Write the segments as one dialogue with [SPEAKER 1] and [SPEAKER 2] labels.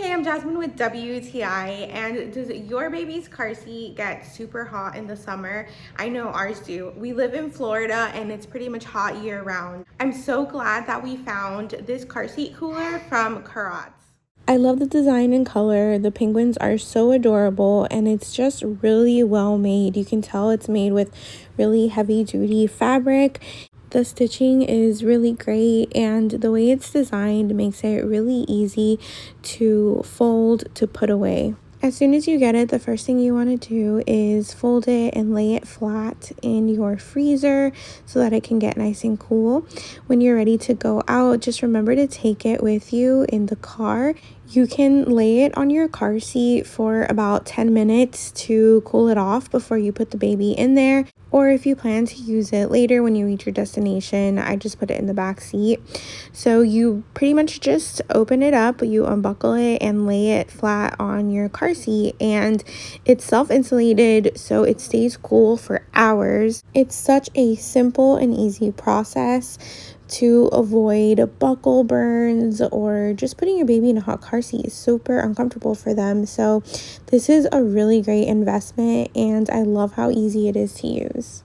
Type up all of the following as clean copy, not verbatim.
[SPEAKER 1] Hey, I'm Jasmine with WTI, and does your baby's car seat get super hot in the summer? I know ours do. We live in Florida and it's pretty much hot year round. I'm so glad that we found this car seat cooler from Carats.
[SPEAKER 2] I love the design and color. The penguins are so adorable and it's just really well made. You can tell it's made with really heavy duty fabric. The stitching is really great and the way it's designed makes it really easy to fold to put away. As soon as you get it, the first thing you want to do is fold it and lay it flat in your freezer so that it can get nice and cool. When you're ready to go out, just remember to take it with you in the car. You can lay it on your car seat for about 10 minutes to cool it off before you put the baby in there. Or if you plan to use it later when you reach your destination, I just put it in the back seat. So you pretty much just open it up, you unbuckle it and lay it flat on your car seat, and it's self-insulated so it stays cool for hours. It's such a simple and easy process to avoid buckle burns, or just putting your baby in a hot car seat is super uncomfortable for them. So this is a really great investment and I love how easy it is to use.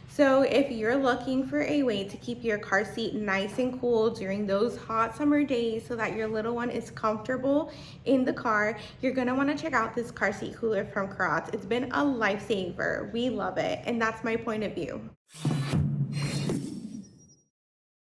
[SPEAKER 1] So if you're looking for a way to keep your car seat nice and cool during those hot summer days so that your little one is comfortable in the car, you're gonna wanna check out this car seat cooler from Carats. It's been a lifesaver. We love it, and that's my point of view.